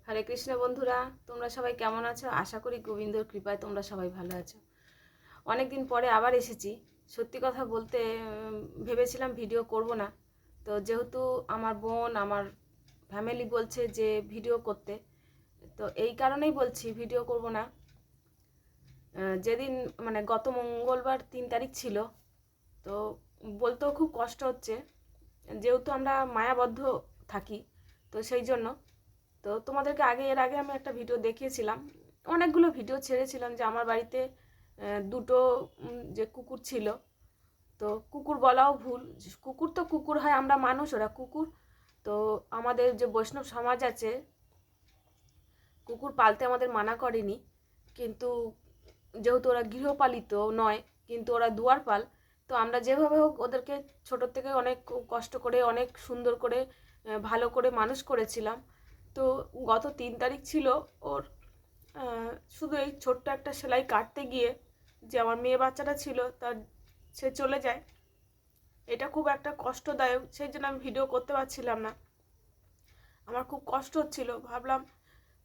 হরে কৃষ্ণ বন্ধুরা, তোমরা সবাই কেমন আছো? আশা করি গোবিন্দর কৃপায় তোমরা সবাই ভালো আছো। অনেক দিন পরে আবার এসেছি। সত্যি কথা বলতে ভেবেছিলাম ভিডিও করব না, তো যেহেতু আমার বোন আমার ফ্যামিলি বলছে যে ভিডিও করতে, তো এই কারণেই বলছি ভিডিও করব না। যেদিন মানে গত মঙ্গলবার 3 তারিখ ছিল, তো বলতেও খুব কষ্ট হচ্ছে, যেহেতু আমরা মায়াবদ্ধ থাকি, তো সেই জন্য। তো তোমাদেরকে এর আগে আমি একটা ভিডিও দেখিয়েছিলাম, অনেকগুলো ভিডিও ছেড়েছিলাম যে আমার বাড়িতে দুটো যে কুকুর ছিল। তো কুকুর বলাও ভুল, কুকুর তো কুকুর হয়, আমরা মানুষ, ওরা কুকুর। তো আমাদের যে বৈষ্ণব সমাজ আছে, কুকুর পালতে আমাদের মানা করেনি, কিন্তু যেহেতু ওরা গৃহপালিত নয়, কিন্তু ওরা দুয়ারপাল, তো আমরা যেভাবে হোক ওদেরকে ছোটোর থেকে অনেক কষ্ট করে অনেক সুন্দর করে ভালো করে মানুষ করেছিলাম। তো গত 3 তারিখ ছিল ওর, শুধু এই ছোট্ট একটা সেলাই কাটতে গিয়ে যে আমার মেয়ে বাচ্চাটা ছিল তার, সে চলে যায়। এটা খুব একটা কষ্টদায়ক, সেই জন্য আমি ভিডিও করতে পারছিলাম না। আমার খুব কষ্ট হচ্ছিল, ভাবলাম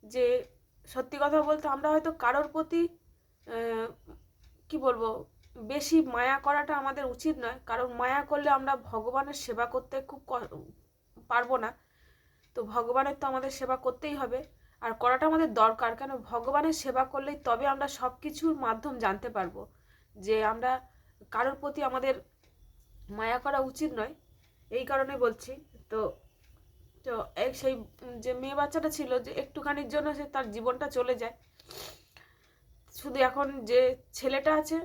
যে সত্যি কথা বলতে আমরা হয়তো কারোর প্রতি কি বলবো, বেশি মায়া করাটা আমাদের উচিত নয়, কারণ মায়া করলে আমরা ভগবানের সেবা করতে খুব পারবো না। তো ভগবানের তো আমাদের সেবা করতেই হবে, আর করাটা আমাদের দরকার, কেন ভগবানের সেবা করলেই তবে আমরা সব কিছুর মাধ্যম জানতে পারবো যে আমরা কারোর প্রতি আমাদের মায়া করা উচিত নয়। এই কারণে বলছি। তো তো সেই যে মেয়ে বাচ্চাটা ছিল, যে একটুখানির জন্য সে তার জীবনটা চলে যায়। শুধু এখন যে ছেলেটা আছে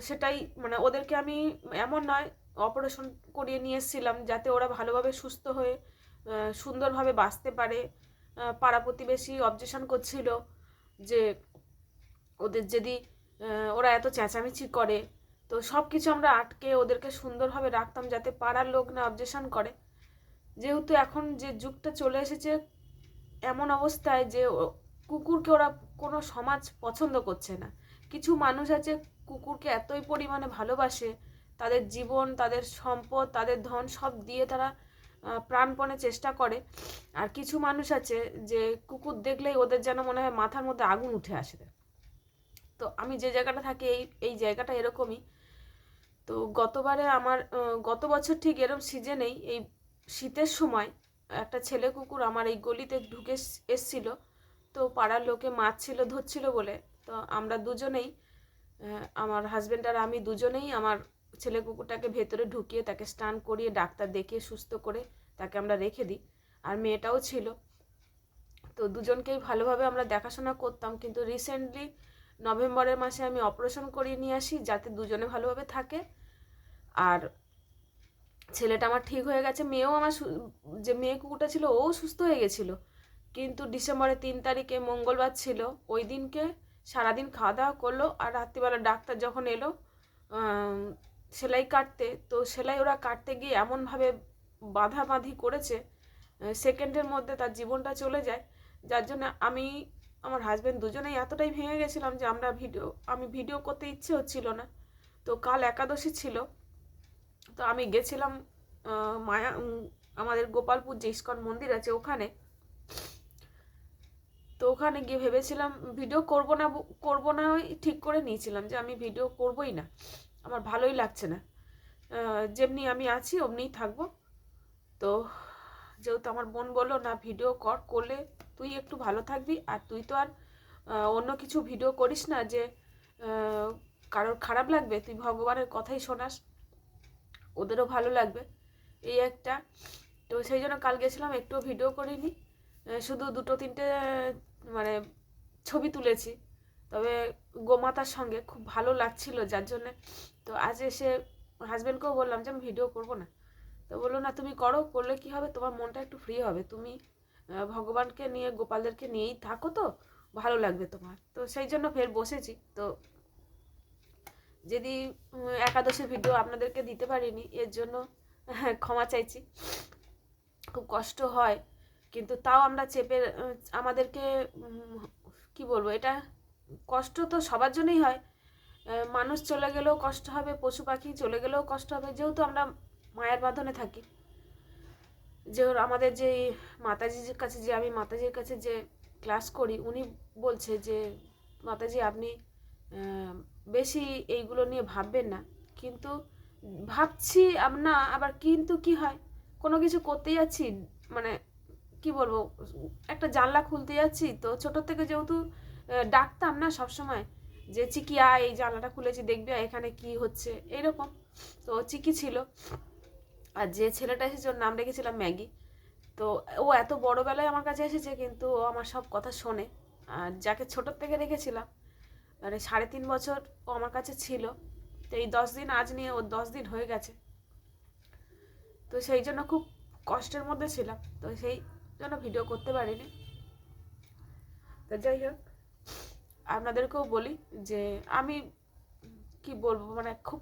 সেটাই, মানে ওদেরকে আমি এমন নয় অপারেশন করিয়ে নিয়ে এসেছিলাম যাতে ওরা ভালোভাবে সুস্থ হয়ে সুন্দরভাবে বাঁচতে পারে। পাড়া প্রতিবেশী অবজেকশন করছিল যে ওদের যদি ওরা এত চেঁচামেচি করে, তো সব কিছু আমরা আটকে ওদেরকে সুন্দরভাবে রাখতাম যাতে পাড়ার লোক না অবজেকশন করে। যেহেতু এখন যে যুগটা চলে এসেছে এমন অবস্থায় যে কুকুরকে ওরা কোনো সমাজ পছন্দ করছে না। কিছু মানুষ আছে কুকুরকে এতই পরিমাণে ভালোবাসে, তাদের জীবন, তাদের সম্পদ, তাদের ধন সব দিয়ে তারা প্রাণপণে চেষ্টা করে। আর কিছু মানুষ আছে যে কুকুর দেখলেই ওদের যেন মনে হয় মাথার মধ্যে আগুন উঠে আসে। তো আমি যে জায়গাটা থাকি এই এই জায়গাটা এরকমই। তো গতবারে আমার গত বছর ঠিক এরকম সিজনেই এই শীতের সময় একটা ছেলে কুকুর আমার এই গলিতে ঢুকে এসছিল। তো পাড়ার লোকে মারছিল ধরছিল বলে, তো আমরা দুজনেই, আমার হাজব্যান্ড আর আমি দুজনেই আমার ছেলে কুকুরটাকে ভেতরে ঢুকিয়ে তাকে স্নান করিয়ে ডাক্তার দেখিয়ে সুস্থ করে তাকে আমরা রেখে দিই। আর মেয়েটাও ছিল, তো দুজনকেই ভালোভাবে আমরা দেখাশোনা করতাম। কিন্তু রিসেন্টলি নভেম্বরের মাসে আমি অপারেশন করিয়ে নিয়ে আসি যাতে দুজনে ভালোভাবে থাকে। আর ছেলেটা আমার ঠিক হয়ে গেছে, মেয়েও আমার যে মেয়ে কুকুরটা ছিল ও সুস্থ হয়ে গেছিলো। কিন্তু ডিসেম্বরের 3 তারিখে মঙ্গলবার ছিল, ওই দিনকে সারাদিন খাওয়া দাওয়া করলো, আর রাত্রিবেলা ডাক্তার যখন এলো সেলাই কাটতে, তো সেলাই ওরা কাটতে গিয়ে এমনভাবে বাঁধাবাঁধি করেছে, সেকেন্ডের মধ্যে তার জীবনটা চলে যায়। যার জন্য আমি আমার হাজব্যান্ড দুজনেই এতটাই ভেঙে গেছিলাম যে আমি ভিডিও করতে ইচ্ছে হচ্ছিল না। তো কাল একাদশী ছিল, তো আমি গেছিলাম মায়া আমাদের গোপালপুর যে ইস্কন মন্দির আছে ওখানে। তো ওখানে গিয়ে ভেবেছিলাম ভিডিও করব না ঠিক করে নিয়েছিলাম যে আমি ভিডিও করবই না, আমার ভালোই লাগছে না, যেমনি আমি আছি অমনিই থাকবো। তো যেহেতু আমার বোন বললো না ভিডিও করলে তুই একটু ভালো থাকবি, আর তুই তো আর অন্য কিছু ভিডিও করিস না যে কারোর খারাপ লাগবে, তুই ভগবানের কথাই শোনাস, ওদেরও ভালো লাগবে, এই একটা। তো সেই জন্য কাল গেছিলাম, একটুও ভিডিও করিনি, শুধু দুটো তিনটে মানে ছবি তুলেছি। তবে গোমাতার সঙ্গে খুব ভালো লাগছিল যার জন্যে। তো আজ এসে হাজব্যান্ডকেও বললাম যে আমি ভিডিও করবো না। তো বললো না তুমি করলে কি হবে, তোমার মনটা একটু ফ্রি হবে, তুমি ভগবানকে নিয়ে গোপালদেরকে নিয়েই থাকো, তো ভালো লাগবে তোমার। তো সেই জন্য ফের বসেছি। তো যদি একাদশীর ভিডিও আপনাদেরকে দিতে পারিনি এর জন্য ক্ষমা চাইছি, খুব কষ্ট হয়, কিন্তু তাও আমরা চেপে আমাদেরকে কি বলবো, এটা কষ্ট তো সবার জন্যই হয়। মানুষ চলে গেলেও কষ্ট হবে, পশু পাখি চলে গেলেও কষ্ট হবে, যেহেতু আমরা মায়ের বাঁধনে থাকি। যে আমাদের যে মাতাজির কাছে যে আমি মাতাজির কাছে যে ক্লাস করি, উনি বলছে যে মাতাজি আপনি বেশি এইগুলো নিয়ে ভাববেন না। কিন্তু ভাবছি না, আবার কিন্তু কি হয়, কোনো কিছু করতে যাচ্ছি, মানে কি বলবো, একটা জানলা খুলতে যাচ্ছি, তো ছোটোর থেকে যেহেতু ডাকতাম না সবসময় যে চিকি আয়, এই জানলাটা খুলেছি দেখবি এখানে কি হচ্ছে, এইরকম। তো চিকি ছিল, আর যে ছেলেটা এসেছে ওর নাম রেখেছিলাম ম্যাগি। তো ও এত বড়োবেলায় আমার কাছে এসেছে, কিন্তু ও আমার সব কথা শোনে। আর যাকে ছোটোর থেকে রেখেছিলাম, মানে 3.5 বছর ও আমার কাছে ছিল, তো এই 10 দিন, আজ নিয়ে ওর 10 দিন হয়ে গেছে। তো সেই জন্য খুব কষ্টের মধ্যে ছিলাম, তো সেই জন্য ভিডিও করতে পারিনি। তো যাই হোক, আপনাদেরকেও বলি যে আমি কি বলবো, মানে খুব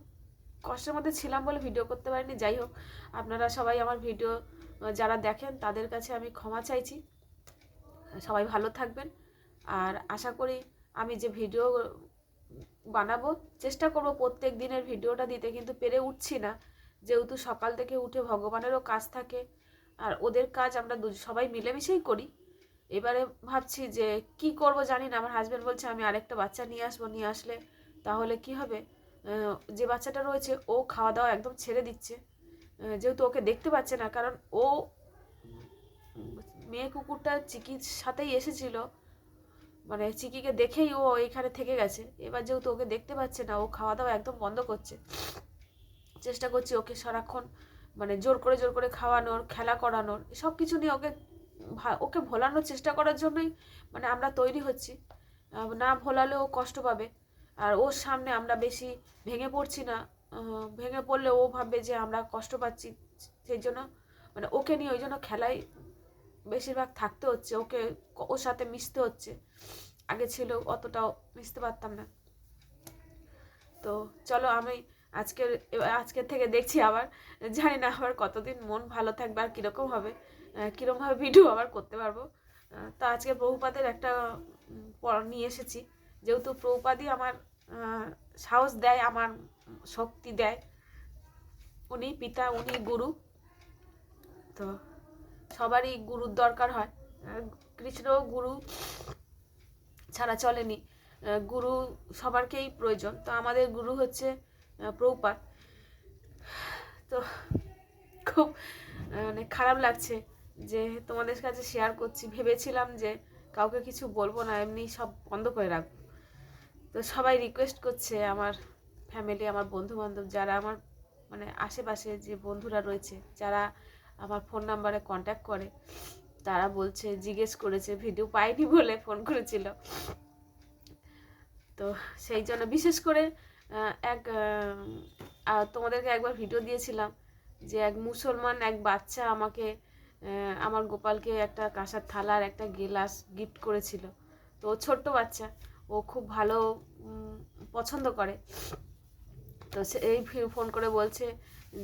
কষ্টের মধ্যে ছিলাম বলে ভিডিও করতে পারিনি। যাই হোক, আপনারা সবাই আমার ভিডিও যারা দেখেন তাদের কাছে আমি ক্ষমা চাইছি। সবাই ভালো থাকবেন, আর আশা করি আমি যে ভিডিও বানাবো, চেষ্টা করব প্রত্যেক দিনের ভিডিওটা দিতে, কিন্তু পেরে উঠছি না, যেহেতু সকাল থেকে উঠে ভগবানেরও কাজ থাকে, আর ওদের কাজ আমরা সবাই মিলেমিশেই করি। এবারে ভাবছি যে কি করব জানি না। আমার হাজব্যান্ড বলছে আমি আরেকটা বাচ্চা নিয়ে আসবো, নিয়ে আসলে তাহলে কি হবে, যে বাচ্চাটা রয়েছে ও খাওয়া দাওয়া একদম ছেড়ে দিচ্ছে, যেহেতু ওকে দেখতে পাচ্ছে না, কারণ ও মেয়ে কুকুরটা চিকির সাথেই এসেছিল, মানে চিকিকে দেখেই ও এইখানে থেকে গেছে। এবার যেহেতু ওকে দেখতে পাচ্ছে না, ও খাওয়া দাওয়া একদম বন্ধ করছে। চেষ্টা করছি ওকে সারাক্ষণ মানে জোর করে খাওয়ানোর, খেলা করানোর, সব কিছু নিয়ে ওকে ভোলানোর চেষ্টা করার জন্যই মানে আমরা তৈরি হচ্ছি। না ভোলালে ও কষ্ট পাবে, আর ওর সামনে আমরা বেশি ভেঙে পড়ছি না। ভেঙে পড়লে ও ভাববে যে আমরা কষ্ট পাচ্ছি, সেই জন্য মানে ওকে নিয়ে ওই জন্য খেলায় বেশিরভাগ থাকতে হচ্ছে, ওর সাথে মিশতে হচ্ছে। আগে ছিল অতটাও মিশতে পারতাম না। তো চলো, আমি আজকের থেকে দেখছি, আবার জানি না আবার কতদিন মন ভালো থাকবে আর কীরকম হবে, কীরকমভাবে ভিডিও আবার করতে পারবো। তো আজকে প্রভুপাদের একটা নিয়ে এসেছি, যেহেতু প্রভুপাদই আমার সাহস দেয়, আমার শক্তি দেয়, উনি পিতা, উনি গুরু। তো সবারই গুরুর দরকার হয়, কৃষ্ণ গুরু ছাড়া চলেনি, গুরু সবারকেই প্রয়োজন। তো আমাদের গুরু হচ্ছে প্রভুপাদ। তো খুব মানে খারাপ লাগছে যে তোমাদের কাছে শেয়ার করছি, ভেবেছিলাম যে কাউকে কিছু বলবো না, এমনি সব বন্ধ করে রাখবো। তো সবাই রিকোয়েস্ট করছে, আমার ফ্যামিলি, আমার বন্ধুবান্ধব, যারা আমার মানে আশেপাশে যে বন্ধুরা রয়েছে, যারা আমার ফোন নাম্বারে কন্ট্যাক্ট করে, তারা বলছে, জিজ্ঞেস করেছে, ভিডিও পাইনি বলে ফোন করেছিল। তো সেই জন্য বিশেষ করে এক তোমাদেরকে একবার ভিডিও দিয়েছিলাম যে এক মুসলমান এক বাচ্চা আমাকে আমার গোপালকে একটা কাঁসার থালার একটা গিলাস গিফট করেছিল। তো ছোট্ট বাচ্চা, ও খুব ভালো পছন্দ করে। তো এই ফোন করে বলছে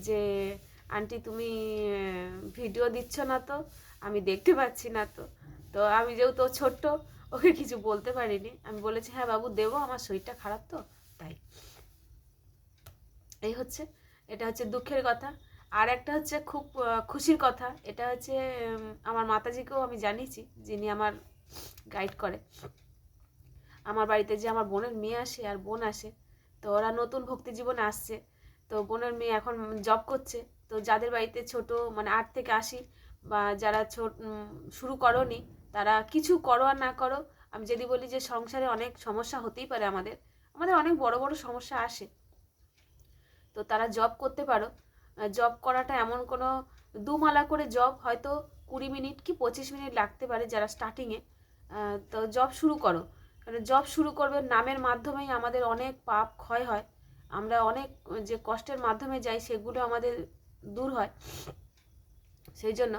যে আন্টি তুমি ভিডিও দিচ্ছ না তো, আমি দেখতে পাচ্ছি না তো। তো আমি যেহেতু ছোট্ট, ওকে কিছু বলতে পারিনি। আমি বলেছি হ্যাঁ বাবু দেবো, আমার শরীরটা খারাপ তো তাই। এই হচ্ছে, এটা হচ্ছে দুঃখের কথা। আর একটা হচ্ছে খুব খুশির কথা, এটা হচ্ছে আমার মাতাজিকেও আমি জানিয়েছি, যিনি আমার গাইড করে। আমার বাড়িতে যে আমার বোনের মেয়ে আসে আর বোন আসে, তো ওরা নতুন ভক্তি জীবনে আসছে। তো বোনের মেয়ে এখন জব করছে। তো যাদের বাড়িতে ছোট মানে 8 থেকে 80 বা যারা শুরু করোনি, তারা কিছু করো আর না করো, আমি যদি বলি যে সংসারে অনেক সমস্যা হতেই পারে, আমাদের অনেক বড় বড় সমস্যা আসে, তো তারা জব করতে পারো। জব করাটা এমন কোনো দুমালা করে জব, হয়তো 20 মিনিট কি 25 মিনিট লাগতে পারে যারা স্টার্টিংয়ে। তো জব শুরু করো, কারণ জব শুরু করবে, নামের মাধ্যমেই আমাদের অনেক পাপ ক্ষয় হয়, আমরা অনেক যে কষ্টের মাধ্যমে যাই সেগুলো আমাদের দূর হয়। সেই জন্য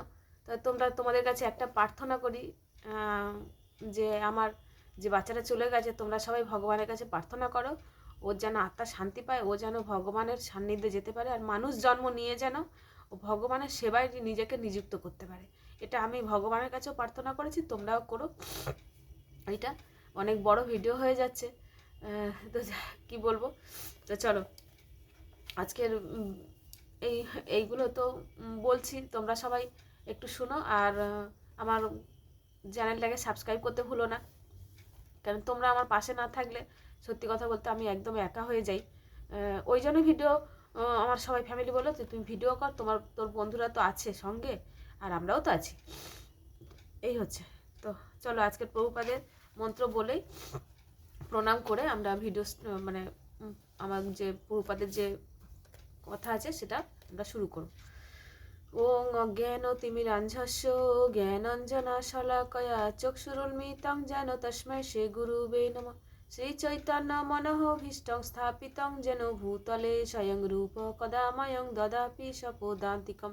তো তোমাদের কাছে একটা প্রার্থনা করি, যে আমার যে বাচ্চাটা চলে গেছে, তোমরা সবাই ভগবানের কাছে প্রার্থনা করো, ওর যেন আত্মা শান্তি পায়, ও যেন ভগবানের সান্নিধ্যে যেতে পারে, আর মানুষ জন্ম নিয়ে যেন ও ভগবানের সেবায় নিজেকে নিযুক্ত করতে পারে। এটা আমি ভগবানের কাছেও প্রার্থনা করেছি, তোমরাও করো। এটা অনেক বড় ভিডিও হয়ে যাচ্ছে, তো কি বলবো। তো চলো, আজকের এইগুলো তো বলছি, তোমরা সবাই একটু শোনো। আর আমার চ্যানেলটাকে সাবস্ক্রাইব করতে ভুলো না, কারণ তোমরা আমার পাশে না থাকলে সত্যি কথা বলতে আমি একদম একা হয়ে যাই। ওই জন্য ভিডিও আমার সবাই ফ্যামিলি বলো যে তুমি ভিডিও কর, তোর বন্ধুরা তো আছে সঙ্গে, আর আমরাও তো আছি। এই হচ্ছে। তো চলো আজকের প্রভুপাদের মন্ত্র বলেই প্রণাম করে আমরা ভিডিও মানে আমার যে প্রভুপাদের যে কথা আছে সেটা আমরা শুরু করব। ওং অজ্ঞানতিমিরান্ধস্য জ্ঞানাঞ্জনা শলাকয়া চক্ষুরুন্মিলিতং যেন তস্मै শ্রী গুরুবে নমঃ। শ্রী চৈতন্য মনোভীষ্টং স্থাপিতং যেন ভূতলে স্বয়ং রূপ কদা ময়ং দদাপি স্বপদান্তিকম।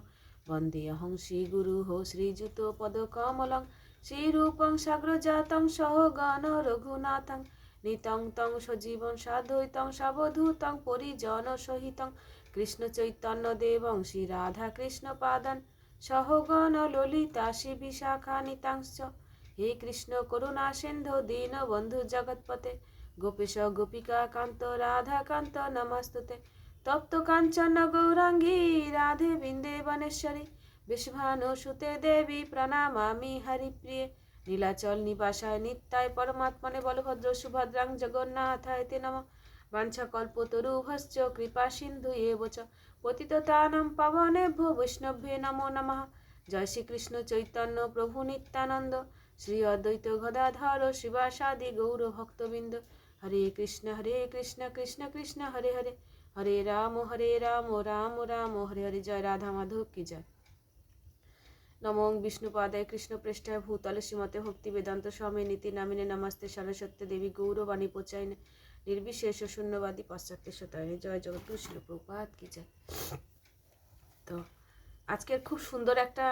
বন্দেऽহং শ্রীগুরুঃ শ্রীযুতপদকমলং শ্রীরূপং সাগ্রজাতং সহগণ রঘুনাথং নিতং তং সজীবং সাদ্বৈতং সাবধূতং পরিজনসহিতং কৃষ্ণ চৈতন্য দেবং শ্রী রাধা কৃষ্ণ পাদান সহগণ ললিতা শ্রী বিশাখানিতাংশ। হে কৃষ্ণ করুণা সিন্ধু দীনবন্ধু জগৎপতে গোপীশ গোপিকা কান্ত রাধা কান্ত নমস্তুতে। তপ্ত কাঞ্চন গৌরাঙ্গী রাধে বৃন্দেবনেশ্বরী বিশ্বভানুসুতে দেবী প্রণামামি হরিপ্রিয়ে। নীলাচল নিবাসায় নিত্যায় পরমাত্মনে বলভদ্র সুভদ্রাং জগন্নাথায় তে নমঃ। বাঞ্ছাকল্পতরুভশ্চ কৃপা সিন্ধু এব চ পতিতানাং পাবনেভ্যো বৈষ্ণভ্যো নমো নমঃ। জয় শ্রীকৃষ্ণ চৈতন্য প্রভু নিত্যানন্দ শ্রী অদ্বৈত গদাধর শিবাসাদি গৌর ভক্তবৃন্দ। হরে কৃষ্ণ কৃষ্ণ কৃষ্ণ হরে হরে, হরে রাম রাম রাম হরে হরে। জয় রাধা মাধব কি জয়। নমো বিষ্ণুপাদায় কৃষ্ণপৃষ্ঠায় ভূতলে শ্রীমতে ভক্তি বেদান্ত স্বামী নীতি নামিনে নমস্তে সরস্বতী দেবী গৌরবাণী প্রচারিণে নির্বিশেষ শূন্যবাদী পাশ্চাত্য শতায়নে। জয় জগদ্গুরু শিল প্রভুপাদ কি জয়। তো আজকের খুব সুন্দর একটা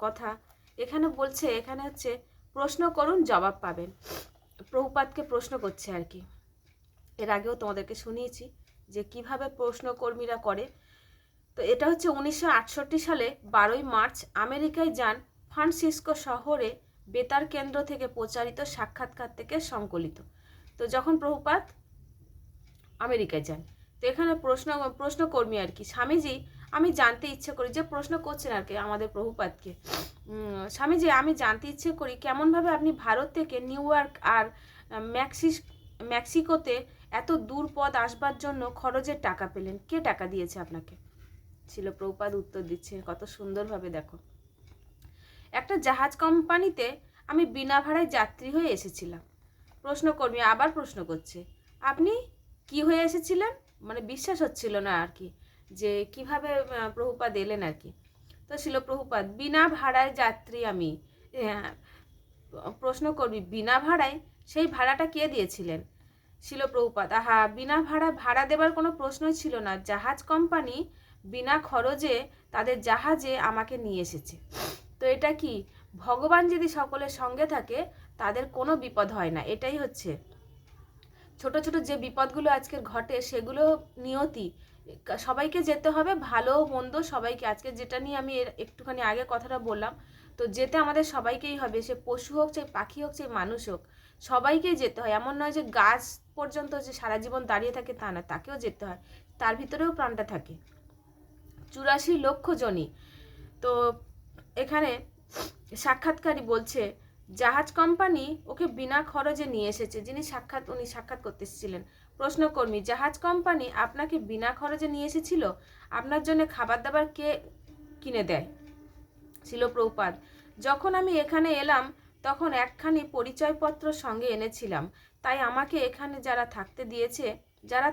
কথা এখানে বলছে, এখানে হচ্ছে প্রশ্ন করুন জবাব পাবেন। প্রভুপাদকে প্রশ্ন করছে আর কি। এর আগেও তোমাদেরকে শুনিয়েছি যে কিভাবে প্রশ্নকর্মীরা করে। তো এটা হচ্ছে 1968 সালে 12ই মার্চ আমেরিকায় যান ফ্রান্সিসকো শহরে বেতার কেন্দ্র থেকে প্রচারিত সাক্ষাৎকার থেকে সংকলিত। তো যখন প্রভুপাদ আমেরিকায় যান, তো এখানে প্রশ্নকর্মী আর কি, স্বামীজি আমি জানতে ইচ্ছে করি, যে প্রশ্ন করছেন আর কি আমাদের প্রভুপাদকে, স্বামীজি আমি জানতে ইচ্ছে করি কেমনভাবে আপনি ভারত থেকে নিউ ইয়র্ক আর মেক্সিকোতে এত দূর পথ আসবার জন্য খরচের টাকা পেলেন, কে টাকা দিয়েছে আপনাকে? ছিল প্রভুপাদ উত্তর দিচ্ছেন কত সুন্দরভাবে। দেখো, একটা জাহাজ কোম্পানিতে আমি বিনা ভাড়ায় যাত্রী হয়ে এসেছিলাম। প্রশ্নকর্মী আবার প্রশ্ন করছে, আপনি কি হয়ে এসেছিলেন? মানে বিশ্বাস হচ্ছিল না আর কি যে কিভাবে প্রভুপাদ এলেন আর কি। তো ছিল প্রভুপাদ বিনা ভাড়ায় যাত্রী আমি। প্রশ্নকর্মী বিনা ভাড়ায়? সেই ভাড়াটা কে দিয়েছিলেন? ছিল প্রভুপাদ বিনা ভাড়া দেবার কোনো প্রশ্নই ছিল না। জাহাজ কোম্পানি বিনা খরচে তাদের জাহাজে আমাকে নিয়ে এসেছে। তো এটা কি, ভগবান যদি সকলের সঙ্গে থাকে তাদের কোনো বিপদ হয় না। এটাই হচ্ছে ছোট ছোট যে বিপদগুলো আজকের ঘটে সেগুলো নিয়তি। সবাইকে যেতে হবে, ভালো মন্দ সবাইকে। আজকে যেটা নিয়ে আমি একটুখানি আগে কথাটা বললাম, তো যেতে আমাদের সবাইকেই হবে, সে পশু হোক চাই পাখি হোক চাই মানুষ হোক, সবাইকেই যেতে হয়। এমন নয় যে গাছ পর্যন্ত যে সারা জীবন দাঁড়িয়ে থাকে তা না, তাকেও যেতে হয়, তার ভিতরেও প্রাণটা থাকে। 84 লক্ষ জনই। তো এখানে সাক্ষাৎকারী বলছে জাহাজ কোম্পানি ওকে বিনা খরচে নিয়ে এসেছে, উনি সাক্ষাৎ করতে এসেছিলেন। প্রশ্নকর্মী জাহাজ কোম্পানি আপনাকে বিনা খরচে নিয়ে এসেছিল? আপনার জন্য খাবার দাবার কে কিনে দেয়? ছিল প্রভুপাদ যখন আমি এখানে এলাম তখন একখানি পরিচয়পত্র সঙ্গে এনেছিলাম, তাই আমাকে এখানে যারা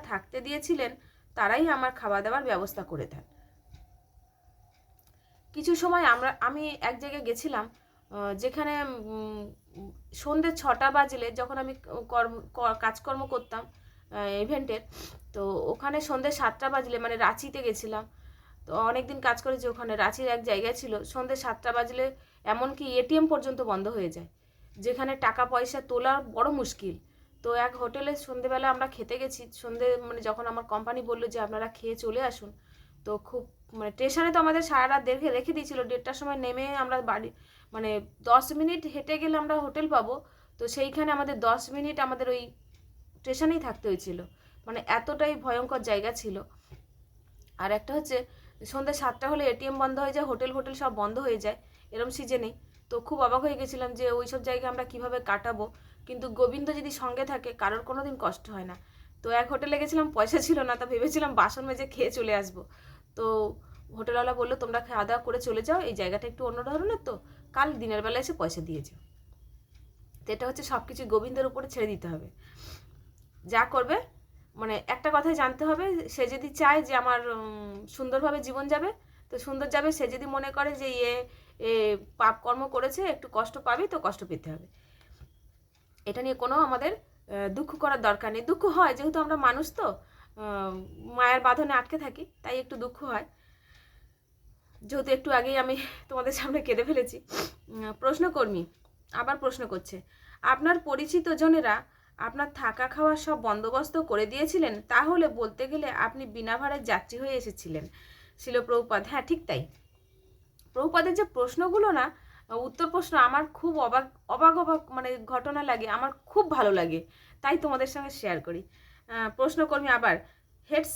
থাকতে দিয়েছিলেন তারাই আমার খাওয়া দাওয়ার ব্যবস্থা করে দেন। কিছু সময় আমি এক জায়গায় গেছিলাম যেখানে সন্ধ্যে 6টা বাজলে, যখন আমি কাজকর্ম করতাম ইভেন্টের, তো ওখানে সন্ধ্যে 7টা বাজলে, মানে রাঁচিতে গেছিলাম, তো অনেকদিন কাজ করেছি ওখানে। রাঁচির এক জায়গায় ছিল, সন্ধ্যে 7টা বাজলে এমনকি এটিএম পর্যন্ত বন্ধ হয়ে যায়, যেখানে টাকা পয়সা তোলা বড় মুশকিল। তো এক হোটেলে সন্ধ্যেবেলা আমরা খেতে গেছি, মানে যখন আমার কোম্পানি বললো যে আপনারা খেয়ে চলে আসুন, তো খুব মানে স্টেশনে তো আমাদের সারা রাত রেখে দিয়েছিল। 1:30টার সময় নেমে আমরা বাড়ি, মানে 10 মিনিট হেঁটে গেলে আমরা হোটেল পাবো, তো সেইখানে আমাদের 10 মিনিট আমাদের ওই স্টেশনেই থাকতে হয়েছিল, মানে এতটাই ভয়ঙ্কর জায়গা ছিল। আর একটা হচ্ছে সন্ধ্যে 7টা হলে এটিএম বন্ধ হয়ে যায়, হোটেল সব বন্ধ হয়ে যায় এরম সিজনেই। তো খুব অবাক হয়ে গেছিলাম যে ওই সব জায়গায় আমরা কিভাবে কাটাবো, কিন্তু গোবিন্দ যদি সঙ্গে থাকে কারোর কোনো দিন কষ্ট হয় না। তো এক হোটেলে গেছিলাম, পয়সা ছিল না, তা ভেবেছিলাম বাসন মেজে খেয়ে চলে আসবো। তো হোটেলওয়ালা বললো তোমরা খাওয়া দাওয়া করে চলে যাও, এই জায়গাটা একটু অন্য ধরনের, তো কাল দিনের বেলা এসে পয়সা দিয়ে যাও। তো এটা হচ্ছে সব কিছু গোবিন্দের উপরে ছেড়ে দিতে হবে, যা করবে। মানে একটা কথাই জানতে হবে, সে যদি চায় যে আমার সুন্দরভাবে জীবন যাবে তো সুন্দর যাবে, সে যদি মনে করে যে এ পাপ কর্ম করেছে একটু কষ্ট পাবি তো কষ্ট পেতে হবে। এটা নিয়ে কোনো আমাদের দুঃখ করার দরকার নেই। দুঃখ হয় যেহেতু আমরা মানুষ, তো মায়ের বাঁধনে আটকে থাকি, তাই একটু দুঃখ হয়। যেহেতু একটু আগেই আমি তোমাদের সামনে কেঁদে ফেলেছি। প্রশ্নকর্মী আবার প্রশ্ন করছে, আপনার পরিচিত জনেরা আপনার থাকা খাওয়ার সব বন্দোবস্ত করে দিয়েছিলেন, তাহলে বলতে গেলে আপনি বিনা ভাড়ায় যাত্রী হয়ে এসেছিলেন। ছিল প্রভুপাদ। হ্যাঁ, ঠিক তাই। প্রভুপাদের যে প্রশ্নগুলো না, উত্তর প্রশ্ন আমার খুব অবাক অবাক অবাক মানে ঘটনা লাগে, আমার খুব ভালো লাগে, তাই তোমাদের সঙ্গে শেয়ার করি। প্রশ্নকর্মী আবার, হেডস,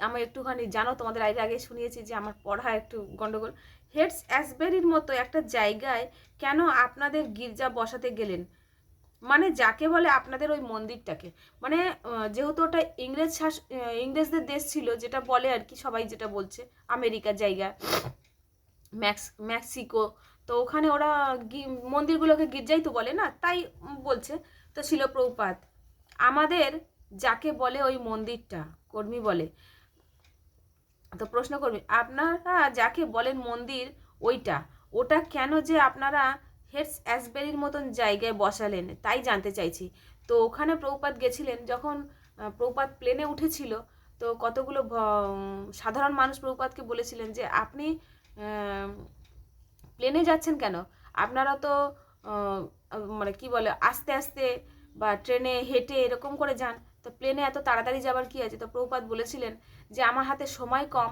আমি একটুখানি জানো তোমাদের আগে আগে শুনিয়েছি যে আমার পড়া একটু গন্ডগোল। হেডস অ্যাসবেরির মতো একটা জায়গায় কেন আপনাদের গির্জা বসাতে গেলেন? মানে যাকে বলে আপনাদের ওই মন্দিরটাকে, মানে যেহেতু ওটা ইংরেজদের দেশ ছিল, যেটা বলে আর কি, সবাই যেটা বলছে আমেরিকার জায়গা, মেক্সিকো, তো ওখানে ওরা মন্দিরগুলোকে গির্জাই তো বলে না, তাই বলছে। তো ছিল প্রভুপাত, আমাদের যাকে বলে ওই মন্দিরটা, কর্মী বলে, তো প্রশ্ন করবি আপনারা যাকে বলেন মন্দির ওটা কেন যে আপনারা হেডস অ্যাসবেরির মতন জায়গায় বসালেন তাই জানতে চাইছি। তো ওখানে প্রভুপাত গেছিলেন যখন প্রভুপাত প্লেনে উঠেছিল, তো কতগুলো সাধারণ মানুষ প্রভুপাতকে বলেছিলেন যে আপনি প্লেনে যাচ্ছেন কেন, আপনারা তো মানে কি বলে আস্তে আস্তে বা ট্রেনে হেঁটে এরকম করে যান, তো প্লেনে এত তাড়াতাড়ি যাবার কি আছে। তো প্রভুপাত বলেছিলেন যে আমার হাতে সময় কম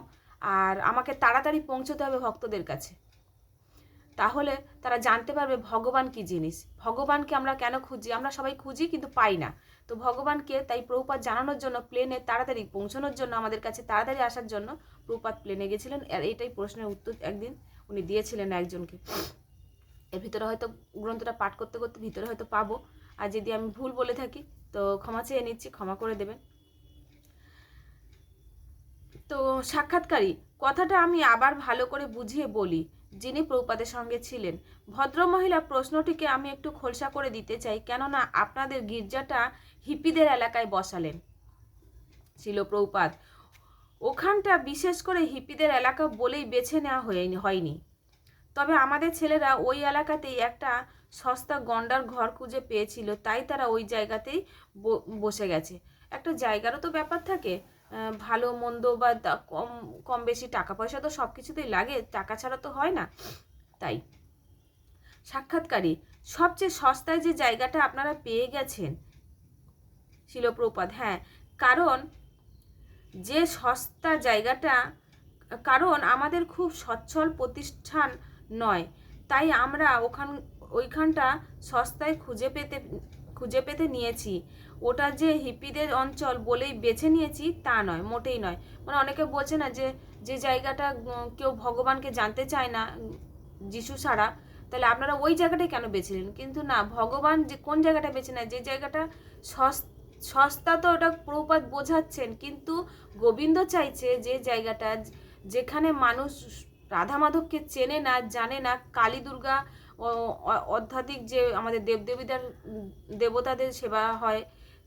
আর আমাকে তাড়াতাড়ি পৌঁছতে হবে ভক্তদের কাছে, তাহলে তারা জানতে পারবে ভগবান কি জিনিস, ভগবানকে আমরা কেন খুঁজি, আমরা সবাই খুঁজি কিন্তু পাই না। তো ভগবানকে তাই প্রভুপাত জানানোর জন্য, প্লেনে তাড়াতাড়ি পৌঁছানোর জন্য, আমাদের কাছে তাড়াতাড়ি আসার জন্য প্রভুপাত প্লেনে গেছিলেন। আর এটাই প্রশ্নের উত্তর একদিন উনি দিয়েছিলেন একজনকে। এর ভিতরে হয়তো গ্রন্থটা পাঠ করতে করতে ভিতরে হয়তো পাবো, আর যদি আমি ভুল বলে থাকি তো ক্ষমা চেয়ে নিচ্ছি, ক্ষমা করে দেবেন। তো সাক্ষাৎকারী, কথাটা আমি আবার ভালো করে বুঝিয়ে বলি, যিনি প্রভুপাদের সঙ্গে ছিলেন। ভদ্রমহিলা, প্রশ্নটিকে আমি একটু খোলসা করে দিতে চাই, কেননা আপনাদের গির্জাটা হিপিদের এলাকায় বসালেন। ছিল প্রভুপাদ, ওখানটা বিশেষ করে হিপিদের এলাকা বলেই বেছে নেওয়া হয়নি, তবে আমাদের ছেলেরা ওই এলাকাতেই একটা সস্তা গন্ডার ঘর খুঁজে পেয়েছিল, তাই তারা ওই জায়গাতেই বসে গেছে। একটা জায়গারও তো ব্যাপার থাকে, ভালো মন্দ বা কম কম বেশি টাকা পয়সা তো সব কিছুতেই লাগে, টাকা ছাড়া তো হয় না, তাই। সাক্ষাৎকারী, সবচেয়ে সস্তায় যে জায়গাটা আপনারা পেয়ে গেছেন। শিলপ্রপাত, হ্যাঁ, কারণ যে সস্তা জায়গাটা, কারণ আমাদের খুব সচ্ছল প্রতিষ্ঠান নয়, তাই আমরা ওইখানটা সস্তায় খুঁজে পেতে নিয়েছি। ওটা যে হিপিদের অঞ্চল বলেই বেছে নিয়েছি তা নয়, মোটেই নয়। মানে অনেকে বলছে না যে যে জায়গাটা কেউ ভগবানকে জানতে চায় না যিশু ছাড়া, তাহলে আপনারা ওই জায়গাটাই কেন বেছে নিন? কিন্তু না, ভগবান যে কোন জায়গাটা বেছে নেয়, যে জায়গাটা সস্তা, তো ওটা প্রভুপাত বোঝাচ্ছেন, কিন্তু গোবিন্দ চাইছে যে জায়গাটা যেখানে মানুষ রাধা মাধবকে চেনে না, জানে না, কালী দুর্গা আধ্যাত্মিক যে আমাদের দেবতাদের সেবা হয়,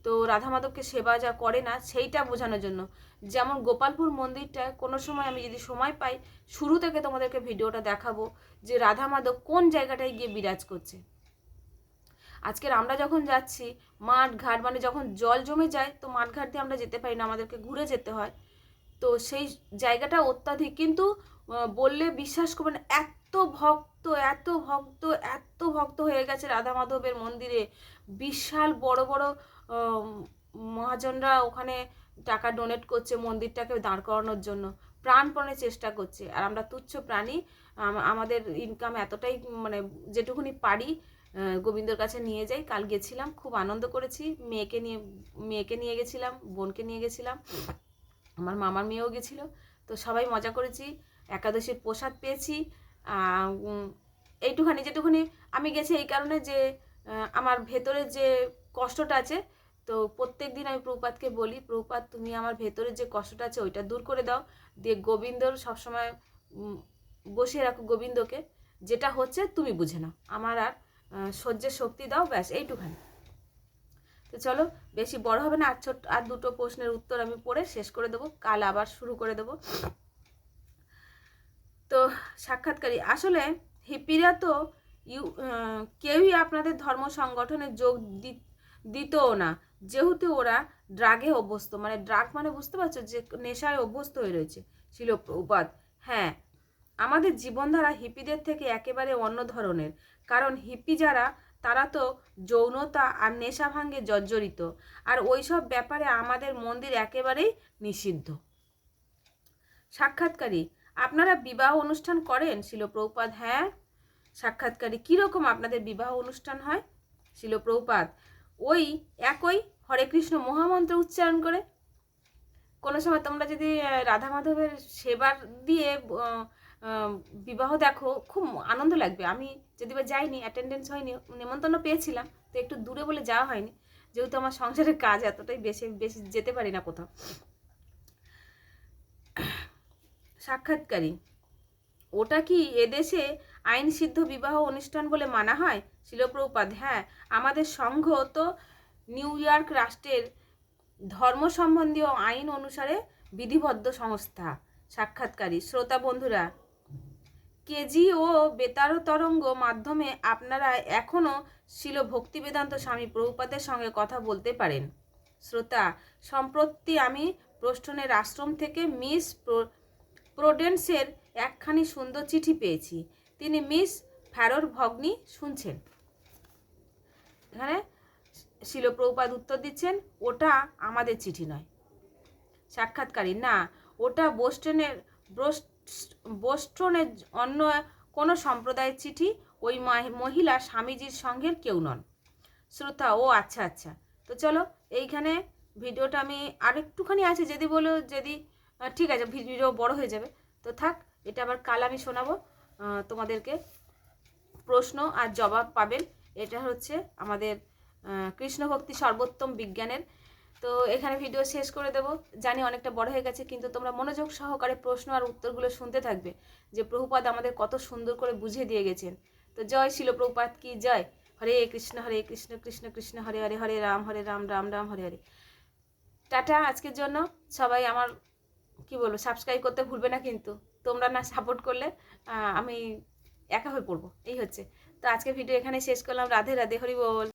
তো রাধা মাধবকে সেবা যা করে না, সেইটা বোঝানোর জন্য। যেমন গোপালপুর মন্দিরটা কোনো সময় আমি যদি সময় পাই শুরু থেকে তোমাদেরকে ভিডিওটা দেখাবো যে রাধা মাধব কোন জায়গাটায় গিয়ে বিরাজ করছে। আজকের আমরা যখন যাচ্ছি মাঠ ঘাট, মানে যখন জল জমে যায় তো মাঠ ঘাট দিয়ে আমরা যেতে পারি না, আমাদেরকে ঘুরে যেতে হয়, তো সেই জায়গাটা অত্যাধিক, কিন্তু বললে বিশ্বাস করবেন এত ভক্ত এত ভক্ত এত ভক্ত হয়ে গেছে রাধা মাধবের মন্দিরে, বিশাল বড় বড় মহাজনরা ওখানে টাকা ডোনেট করছে মন্দিরটাকে দাঁড় করানোর জন্য, প্রাণপণে চেষ্টা করছে। আর আমরা তুচ্ছ প্রাণী, আমাদের ইনকাম এতটাই, মানে যেটুকুনি পারি গোবিন্দর কাছে নিয়ে যাই। কাল গেছিলাম, খুব আনন্দ করেছি, মেয়েকে নিয়ে গেছিলাম, বোনকে নিয়ে গেছিলাম, আমার মামার মেয়েও গেছিলো, তো সবাই মজা করেছি, একাদশীর প্রসাদ পেয়েছি, এইটুখানি যেটুকুনি আমি গেছি এই কারণে যে আমার ভেতরে যে কষ্টটা আছে, তো প্রত্যেক দিন আমি প্রভুপাদকে বলি, প্রভুপাদ তুমি আমার ভেতরে যে কষ্টটা আছে ওইটা দূর করে দাও, দিয়ে গোবিন্দর সবসময় বসিয়ে রাখো গোবিন্দকে, যেটা হচ্ছে তুমি বুঝে নাও, আমার আর সহ্যের শক্তি দাও, ব্যাস এইটুখানি। তো চলো বেশি বড় হবে না, আর দুটো প্রশ্নের উত্তর আমি পড়ে শেষ করে দেবো, কাল আবার শুরু করে দেবো। তো সাক্ষাৎকারী, আসলে হিপিরা তো কেউই আপনাদের ধর্ম সংগঠনে যোগ দিতও না, যেহেতু ওরা ড্রাগে অভ্যস্ত, মানে ড্রাগ মানে বুঝতে পারছো, যে নেশায় অভ্যস্ত হয়ে রয়েছে। ছিল প্রভুপাদ, হ্যাঁ আমাদের জীবনধারা হিপিদের থেকে একেবারে অন্য ধরনের, কারণ হিপি যারা তারা তো যৌনতা আর নেশা ভাঙ্গে জর্জরিত, আর ওইসব ব্যাপারে আমাদের মন্দির একেবারেই নিষিদ্ধ। সাক্ষাৎকারী, আপনারা বিবাহ অনুষ্ঠান করেন? শিল প্রভুপাদ, হ্যাঁ। সাক্ষাৎকারী, কীরকম আপনাদের বিবাহ অনুষ্ঠান হয়? শিল প্রভুপাদ, ওই একই হরে কৃষ্ণ মহামন্ত্র উচ্চারণ করে। কোনো সময় তোমরা যদি রাধা মাধবের সেবার দিয়ে বিবাহ দেখো, খুব আনন্দ লাগবে। আমি যদি বা যাইনি, অ্যাটেন্ডেন্স হয়নি, নেমন্তন্ন পেয়েছিলাম, তো একটু দূরে বলে যাওয়া হয়নি, যেহেতু আমার সংসারের কাজ এতটাই বেশি বেশি যেতে পারি না কোথাও। সাক্ষাৎকারী, ওটা কি এদেশে আইন সিদ্ধ বিবাহ অনুষ্ঠান বলে মানা হয়? শিলপ্রভুপাদ, হ্যাঁ আমাদের সংঘ তো নিউ ইয়র্ক রাষ্ট্রের ধর্ম সম্বন্ধীয় আইন অনুসারে বিধিবদ্ধ সংস্থা। সাক্ষাৎকারী, শ্রোতা বন্ধুরা, কেজি ও বেতার তরঙ্গ মাধ্যমে আপনারা এখনও শিল ভক্তিবেদান্ত স্বামী প্রভুপাদের সঙ্গে কথা বলতে পারেন। শ্রোতা, সম্প্রতি আমি প্রস্টনের আশ্রম থেকে মিস প্রোডেন্সের একখানি সুন্দর চিঠি পেয়েছি। তিনি মিস ফ্যারোর ভগ্নী শুনছেন। এখানে শিল প্রভুপাদ উত্তর দিচ্ছেন, ওটা আমাদের চিঠি নয়। সাক্ষাৎকারী, না ওটা বোস্টনের অন্য কোনো সম্প্রদায়ের চিঠি, ওই মহিলা স্বামীজির সঙ্গের কেউ নন। শ্রোতা, ও আচ্ছা আচ্ছা। তো চলো এইখানে ভিডিওটা আমি আরেকটুখানি আছে, যদি বলো, যদি ঠিক আছে ভিডিও বড় হয়ে যাবে, তো থাক, এটা আবার কাল আমি শোনাবো তোমাদেরকে। প্রশ্ন আর জবাব পাবেন, এটা হচ্ছে আমাদের কৃষ্ণ ভক্তি সর্বোত্তম বিজ্ঞানের। তো এখানে ভিডিও শেষ করে দেব, জানি অনেকটা বড় হয়ে গেছে, কিন্তু তোমরা মনোযোগ সহকারে প্রশ্ন আর উত্তরগুলো শুনতে থাকবে, যে প্রভুপাদ আমাদের কত সুন্দর করে বুঝিয়ে দিয়ে গেছেন। তো জয় শিল প্রভুপাদ কি জয়। হরে কৃষ্ণ কৃষ্ণ কৃষ্ণ হরে হরে, হরে রাম রাম রাম হরে হরে। টাটা আজকের জন্য। সবাই আমার কি বলবো, সাবস্ক্রাইব করতে ভুলবে না, কিন্তু তোমরা না সাপোর্ট করলে আমি একা হয়ে পড়বো, এই হচ্ছে। তো আজকের ভিডিও এখানে শেষ করলাম। রাধে রাধে, হরি বল।